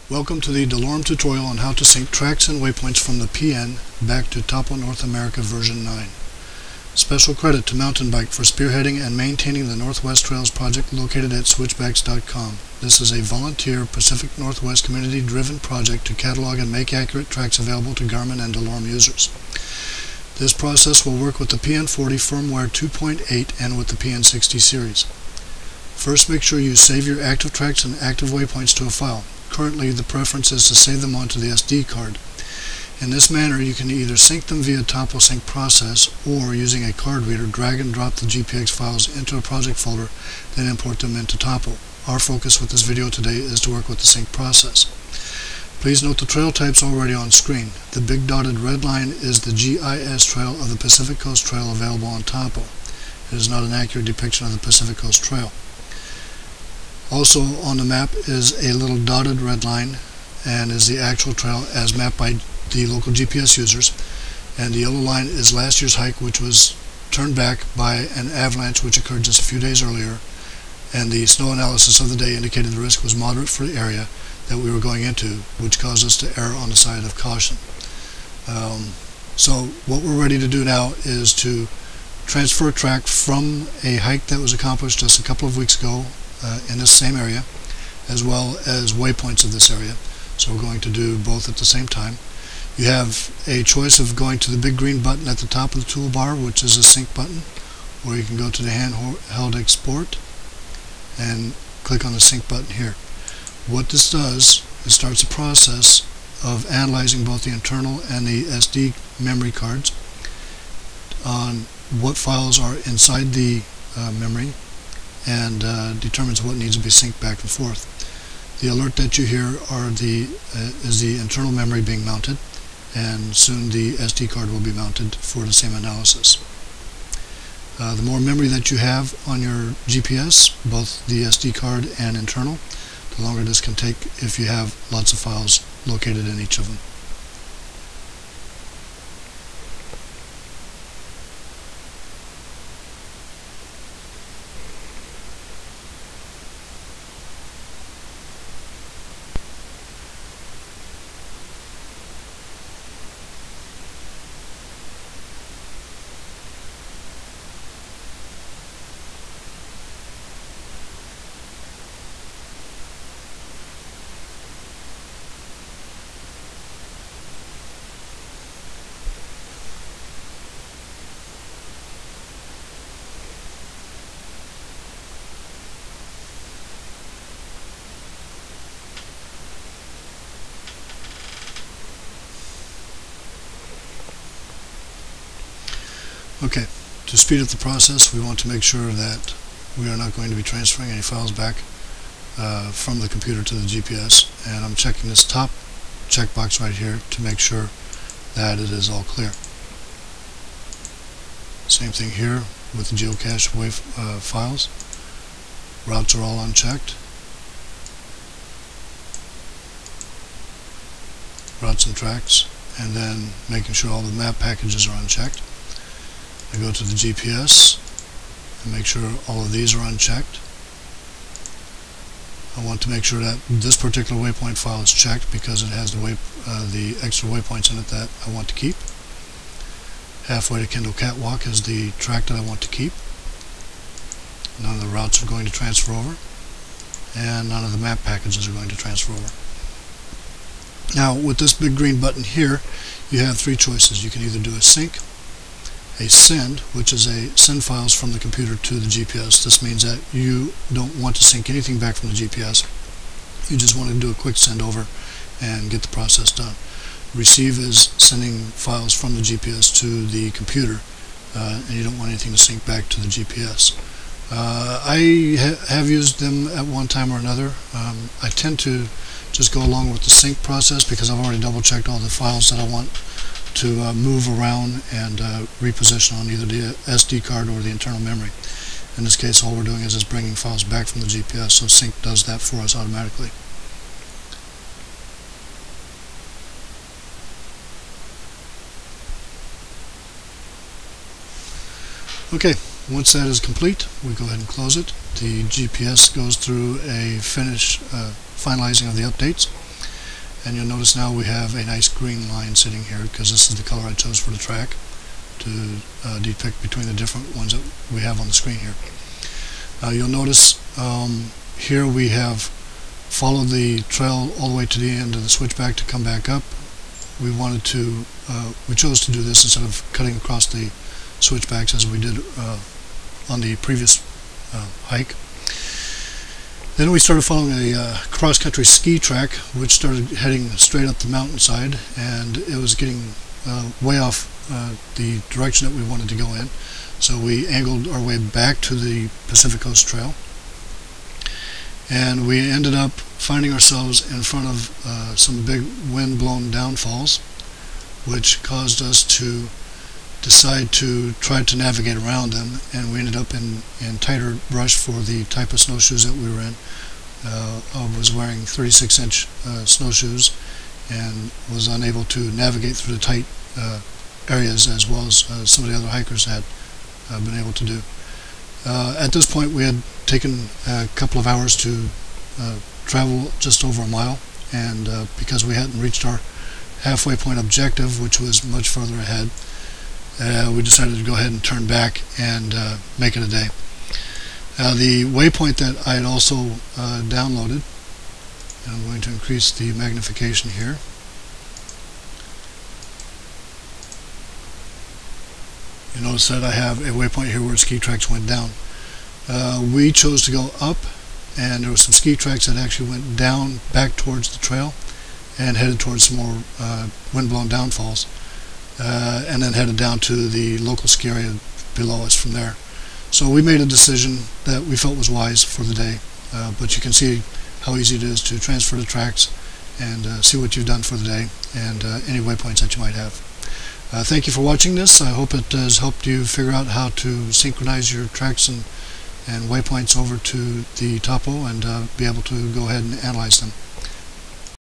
Welcome to the DeLorme tutorial on how to sync tracks and waypoints from the PN back to Topo North America version 9. Special credit to Mountain Bike for spearheading and maintaining the Northwest Trails project located at switchbacks.com. This is a volunteer Pacific Northwest community-driven project to catalog and make accurate tracks available to Garmin and DeLorme users. This process will work with the PN40 firmware 2.8 and with the PN60 series. First, make sure you save your active tracks and active waypoints to a file. Currently, the preference is to save them onto the SD card. In this manner, you can either sync them via Topo sync process or, using a card reader, drag and drop the GPX files into a project folder, then import them into Topo. Our focus with this video today is to work with the sync process. Please note the trail types already on screen. The big dotted red line is the GIS trail of the Pacific Coast Trail available on Topo. It is not an accurate depiction of the Pacific Coast Trail. Also on the map is a little dotted red line and is the actual trail as mapped by the local GPS users, and the yellow line is last year's hike, which was turned back by an avalanche which occurred just a few days earlier, and the snow analysis of the day indicated the risk was moderate for the area that we were going into, which caused us to err on the side of caution. So what we're ready to do now is to transfer a track from a hike that was accomplished just a couple of weeks ago in this same area, as well as waypoints of this area. So we're going to do both at the same time. You have a choice of going to the big green button at the top of the toolbar, which is a sync button, or you can go to the handheld export and click on the sync button here. What this does is starts a process of analyzing both the internal and the SD memory cards on what files are inside the memory, and determines what needs to be synced back and forth. The alert that you hear is the internal memory being mounted, and soon the SD card will be mounted for the same analysis. The more memory that you have on your GPS, both the SD card and internal, the longer this can take if you have lots of files located in each of them. Okay, to speed up the process, we want to make sure that we are not going to be transferring any files back from the computer to the GPS, and I'm checking this top checkbox right here to make sure that it is all clear. Same thing here with the geocache files. Routes are all unchecked. Routes and tracks, and then making sure all the map packages are unchecked. I go to the GPS and make sure all of these are unchecked. I want to make sure that this particular waypoint file is checked because it has the extra waypoints in it that I want to keep. Halfway to Kendall Catwalk is the track that I want to keep. None of the routes are going to transfer over, and none of the map packages are going to transfer over. Now, with this big green button here, you have three choices. You can either do a sync, a send, which is send files from the computer to the GPS. This means that you don't want to sync anything back from the GPS. You just want to do a quick send over and get the process done. Receive is sending files from the GPS to the computer, and you don't want anything to sync back to the GPS. I have used them at one time or another. I tend to just go along with the sync process because I've already double checked all the files that I want to move around and reposition on either the SD card or the internal memory. In this case, all we're doing is just bringing files back from the GPS, so sync does that for us automatically. Okay, once that is complete, we go ahead and close it. The GPS goes through a finalizing of the updates, and you'll notice now we have a nice green line sitting here because this is the color I chose for the track to depict between the different ones that we have on the screen here. You'll notice here we have followed the trail all the way to the end of the switchback to come back up. We chose to do this instead of cutting across the switchbacks as we did on the previous hike. Then we started following a cross-country ski track which started heading straight up the mountainside, and it was getting way off the direction that we wanted to go in. So we angled our way back to the Pacific Coast Trail, and we ended up finding ourselves in front of some big wind-blown downfalls, which caused us to decide to try to navigate around them, and we ended up in tighter brush for the type of snowshoes that we were in. I was wearing 36-inch snowshoes and was unable to navigate through the tight areas as well as some of the other hikers had been able to do. At this point we had taken a couple of hours to travel just over a mile, and because we hadn't reached our halfway point objective, which was much further ahead, we decided to go ahead and turn back and make it a day. The waypoint that I had also downloaded, and I'm going to increase the magnification here. You notice that I have a waypoint here where ski tracks went down. We chose to go up, and there were some ski tracks that actually went down back towards the trail and headed towards some more wind-blown downfalls, and then headed down to the local ski area below us from there. So we made a decision that we felt was wise for the day, but you can see how easy it is to transfer the tracks and see what you've done for the day and any waypoints that you might have. Thank you for watching this. I hope it has helped you figure out how to synchronize your tracks and waypoints over to the Topo and be able to go ahead and analyze them.